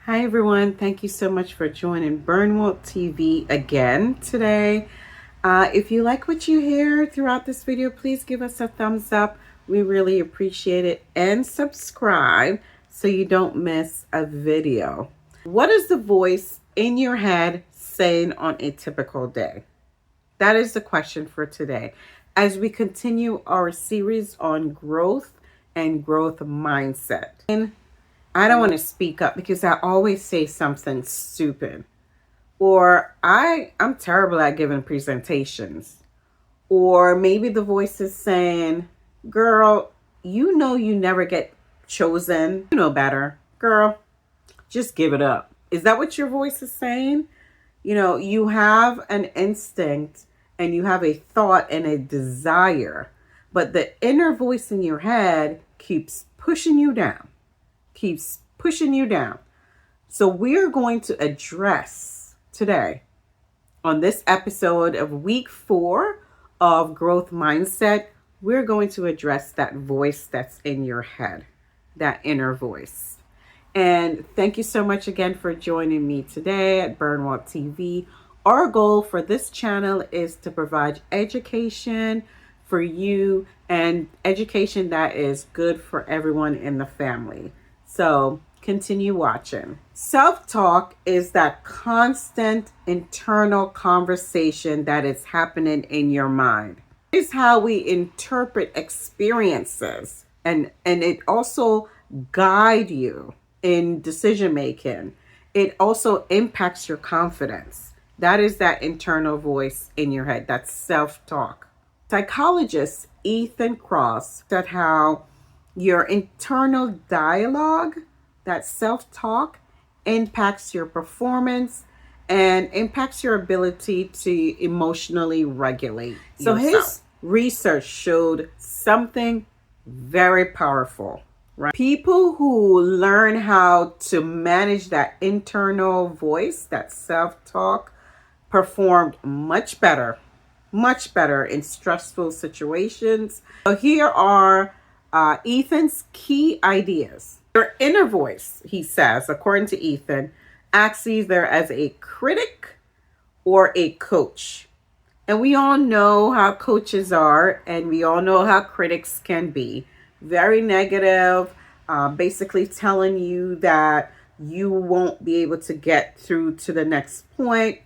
Hi everyone, thank you so much for joining Bernwalt TV again today. If you like what you hear throughout this video, please give us a thumbs up. We really appreciate it, and subscribe so you don't miss a video. What is the voice in your head saying on a typical day? That is the question for today as we continue our series on growth and growth mindset. I don't want to speak up because I always say something stupid. Or I'm terrible at giving presentations. Or maybe the voice is saying, girl, you know you never get chosen. You know better. Girl, just give it up. Is that what your voice is saying? You know, you have an instinct and you have a thought and a desire, but the inner voice in your head keeps pushing you down. Keeps pushing you down. So we're going to address today on this episode of week 4 of growth mindset, we're going to address that voice that's in your head, that inner voice. And thank you so much again for joining me today at Bernwalt TV. Our goal for this channel is to provide education for you and education that is good for everyone in the family. So continue watching. Self-talk is that constant internal conversation that is happening in your mind. It is how we interpret experiences, and it also guides you in decision making. It also impacts your confidence. That is that internal voice in your head. That's self-talk. Psychologist Ethan Kross said how your internal dialogue, that self-talk, impacts your performance and impacts your ability to emotionally regulate yourself. So his research showed something very powerful, right? People who learn how to manage that internal voice, that self-talk, performed much better in stressful situations. So here are Ethan's key ideas. Your inner voice, he says, according to Ethan, acts either as a critic or a coach. And we all know how coaches are, and we all know how critics can be. Very negative, basically telling you that you won't be able to get through to the next point.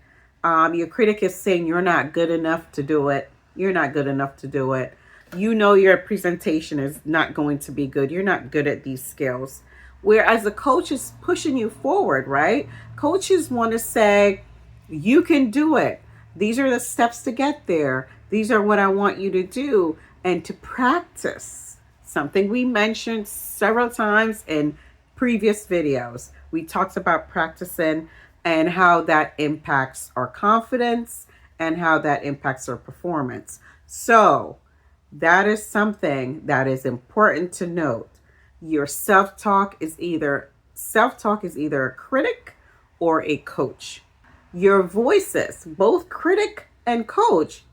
Your critic is saying you're not good enough to do it. You're not good enough to do it. You know your presentation is not going to be good. You're not good at these skills. Whereas the coach is pushing you forward, right? Coaches want to say, you can do it. These are the steps to get there. These are what I want you to do. And to practice, something we mentioned several times in previous videos. We talked about practicing and how that impacts our confidence and how that impacts our performance. So that is something that is important to note. Your self-talk is either a critic or a coach. Your voices, both critic and coach,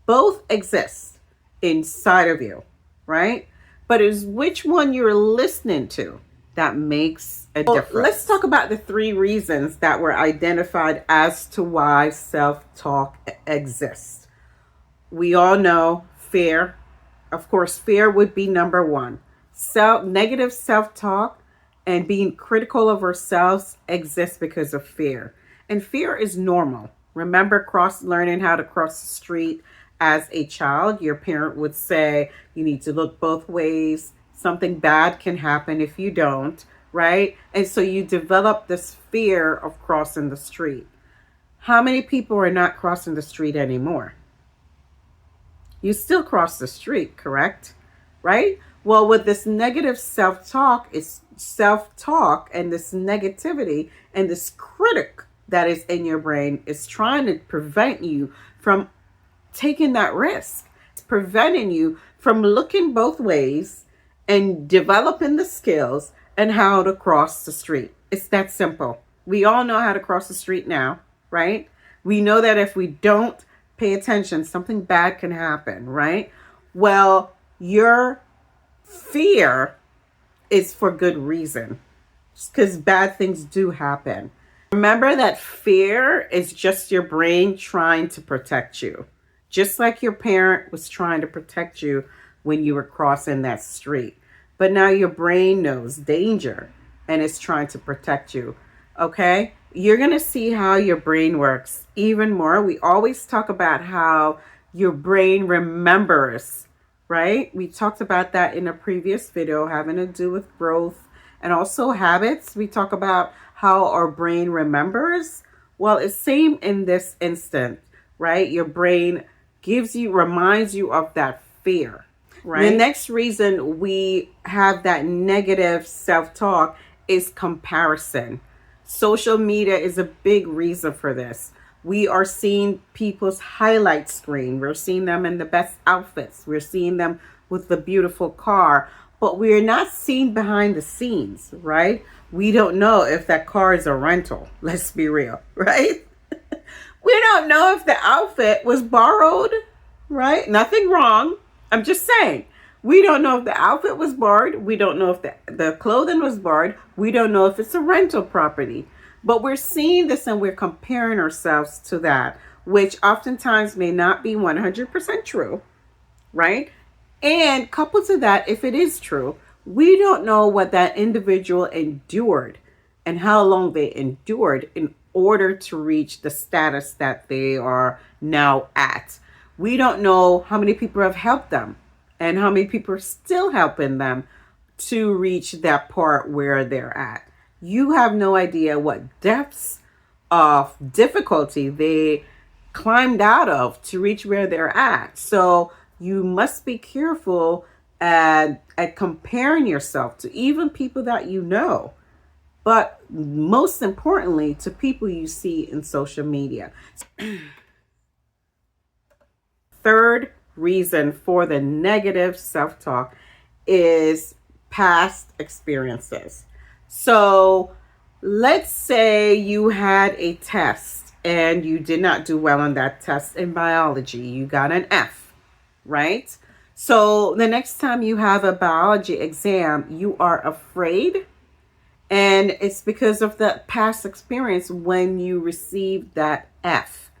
both exist inside of you, right? But it's which one you're listening to that makes a difference. Let's talk about the 3 reasons that were identified as to why self-talk exists. We all know fear. Of course, fear would be number 1. Negative self-talk and being critical of ourselves exists because of fear. And fear is normal. Remember learning how to cross the street as a child. Your parent would say, you need to look both ways. Something bad can happen if you don't, right? And so you develop this fear of crossing the street. How many people are not crossing the street anymore? You still cross the street, correct? Right? Well, with this negative self-talk and this negativity and this critic that is in your brain is trying to prevent you from taking that risk. It's preventing you from looking both ways and developing the skills and how to cross the street. It's that simple. We all know how to cross the street now, right? We know that if we don't pay attention, something bad can happen, right? Well, your fear is for good reason. because bad things do happen. Remember that fear is just your brain trying to protect you. Just like your parent was trying to protect you when you were crossing that street. But now your brain knows danger and is trying to protect you. Okay? You're going to see how your brain works even more. We always talk about how your brain remembers, right? We talked about that in a previous video having to do with growth and also habits. We talk about how our brain remembers. Well, it's same in this instant, right? Your brain reminds you of that fear, right? The next reason we have that negative self-talk is comparison. Social media is a big reason for this. We are seeing people's highlight screen. We're seeing them in the best outfits. We're seeing them with the beautiful car, but we're not seeing behind the scenes, right? We don't know if that car is a rental. Let's be real, right? We don't know if the outfit was borrowed, right? Nothing wrong. I'm just saying. We don't know if the outfit was borrowed. We don't know if the clothing was borrowed. We don't know if it's a rental property. But we're seeing this and we're comparing ourselves to that, which oftentimes may not be 100% true, right? And coupled to that, if it is true, we don't know what that individual endured and how long they endured in order to reach the status that they are now at. We don't know how many people have helped them and how many people are still helping them to reach that part where they're at. You have no idea what depths of difficulty they climbed out of to reach where they're at. So you must be careful at comparing yourself to even people that you know, but most importantly, to people you see in social media. Third reason for the negative self-talk is past experiences. So let's say you had a test and you did not do well on that test in biology. You got an F, right? So the next time you have a biology exam, you are afraid. And it's because of the past experience when you received that F.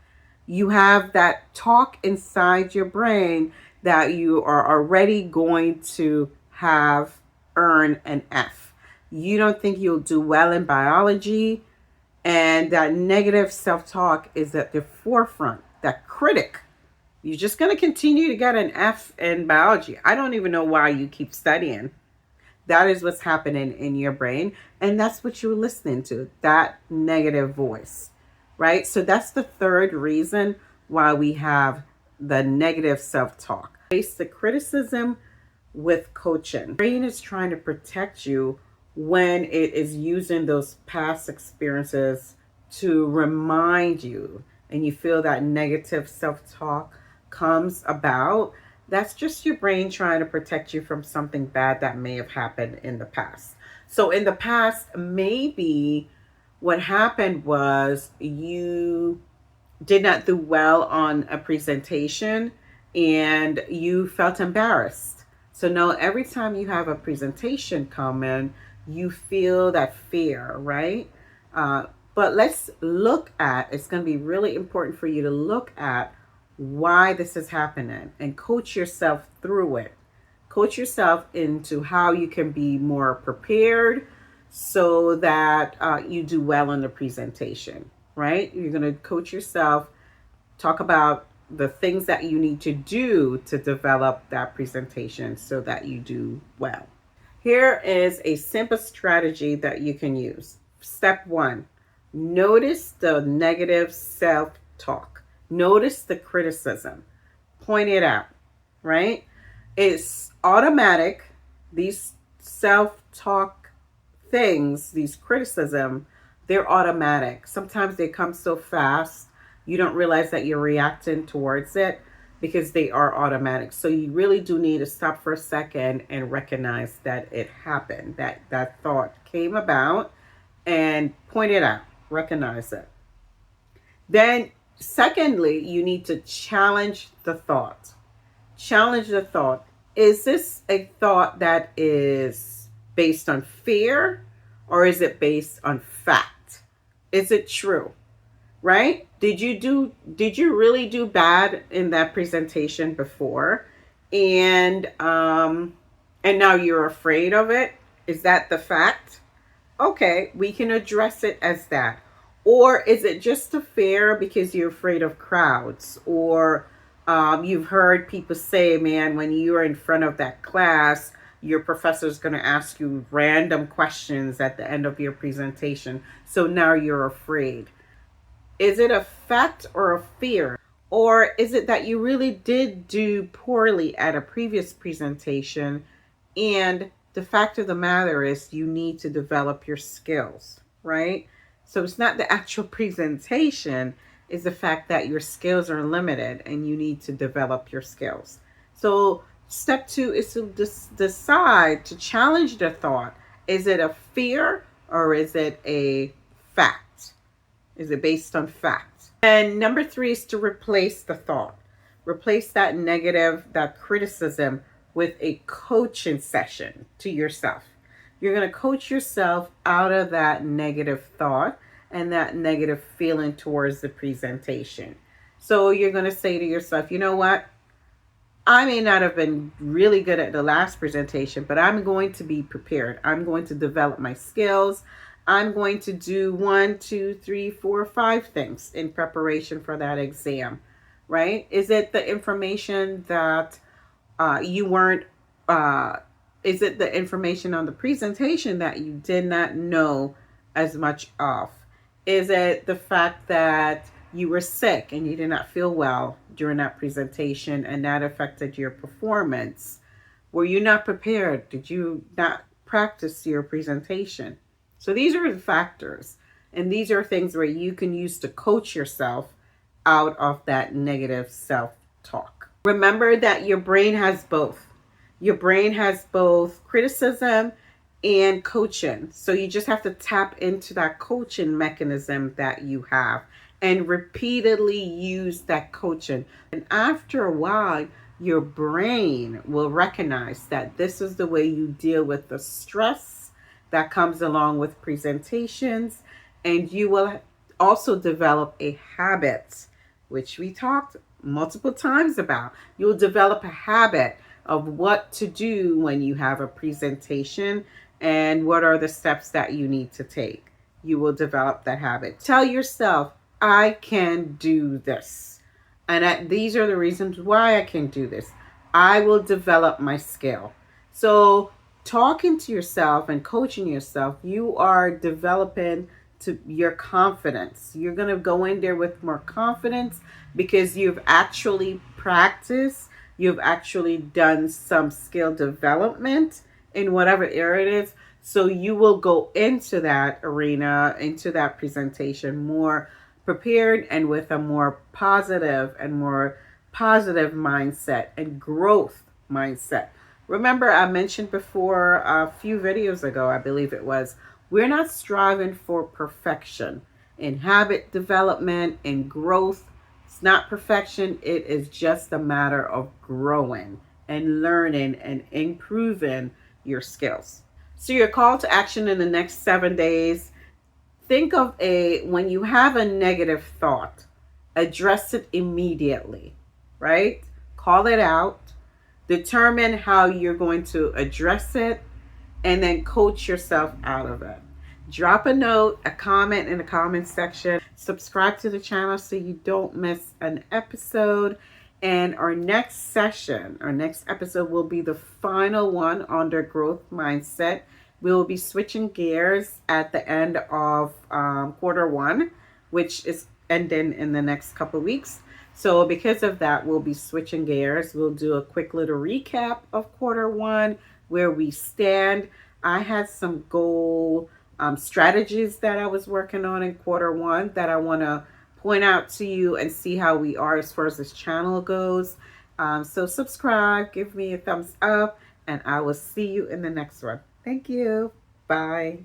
You have that talk inside your brain that you are already going to earn an F. You don't think you'll do well in biology. And that negative self-talk is at the forefront, that critic. You're just going to continue to get an F in biology. I don't even know why you keep studying. That is what's happening in your brain. And that's what you're listening to, that negative voice, right? So that's the third reason why we have the negative self-talk. Face the criticism with coaching. The brain is trying to protect you when it is using those past experiences to remind you, and you feel that negative self-talk comes about. That's just your brain trying to protect you from something bad that may have happened in the past. So in the past, maybe what happened was you did not do well on a presentation and you felt embarrassed. So now every time you have a presentation come in, you feel that fear, right? But let's look at, it's going to be really important for you to look at why this is happening and coach yourself through it. Coach yourself into how you can be more prepared so that you do well on the presentation, right? You're going to coach yourself, talk about the things that you need to do to develop that presentation so that you do well. Here is a simple strategy that you can use. Step 1, notice the negative self-talk. Notice the criticism. Point it out, right? It's automatic. These self-talk things, these criticism, they're automatic. Sometimes they come so fast, you don't realize that you're reacting towards it because they are automatic. So you really do need to stop for a second and recognize that it happened, that thought came about, and point it out, recognize it. Then secondly, you need to challenge the thought. Challenge the thought. Is this a thought that is based on fear, or is it based on fact? Is it true? Right? Did you really do bad in that presentation before? And now you're afraid of it? Is that the fact? Okay, we can address it as that. Or is it just a fear because you're afraid of crowds? Or you've heard people say, man, when you're in front of that class, your professor is going to ask you random questions at the end of your presentation. So now you're afraid. Is it a fact or a fear? Or is it that you really did do poorly at a previous presentation, and the fact of the matter is you need to develop your skills, right? So it's not the actual presentation, it's the fact that your skills are limited and you need to develop your skills. So step 2 is to decide to challenge the thought. Is it a fear or is it a fact? Is it based on fact? And number 3 is to replace the thought. Replace that negative, that criticism with a coaching session to yourself. You're going to coach yourself out of that negative thought and that negative feeling towards the presentation. So you're going to say to yourself, you know what? I may not have been really good at the last presentation, but I'm going to be prepared. I'm going to develop my skills. I'm going to do 1, 2, 3, 4, 5 things in preparation for that exam, right? Is it the information that you weren't, is it the information on the presentation that you did not know as much of? Is it the fact that you were sick and you did not feel well during that presentation and that affected your performance? Were you not prepared? Did you not practice your presentation? So these are the factors, and these are things where you can use to coach yourself out of that negative self-talk. Remember that your brain has both. Your brain has both criticism and coaching. So you just have to tap into that coaching mechanism that you have and repeatedly use that coaching. And after a while, your brain will recognize that this is the way you deal with the stress that comes along with presentations. And you will also develop a habit, which we talked multiple times about. You'll develop a habit of what to do when you have a presentation and what are the steps that you need to take. You will develop that habit. Tell yourself, I can do this. And these are the reasons why I can do this. I will develop my skill. So talking to yourself and coaching yourself, you are developing to your confidence. You're going to go in there with more confidence because you've actually practiced, you've actually done some skill development in whatever area it is. So you will go into that arena, into that presentation more prepared and with a more positive mindset and growth mindset. Remember, I mentioned before a few videos ago, I believe it was, we're not striving for perfection in habit development and growth. It's not perfection. It is just a matter of growing and learning and improving your skills. So your call to action in the next 7 days, think of when you have a negative thought, address it immediately, right? Call it out. Determine how you're going to address it, and then coach yourself out of it. Drop a note, a comment in the comment section. Subscribe to the channel so you don't miss an episode. And our next episode will be the final one under growth mindset. We'll be switching gears at the end of quarter 1, which is ending in the next couple of weeks. So because of that, we'll be switching gears. We'll do a quick little recap of quarter 1, where we stand. I had some goal strategies that I was working on in quarter 1 that I want to point out to you and see how we are as far as this channel goes. So subscribe, give me a thumbs up, and I will see you in the next one. Thank you. Bye.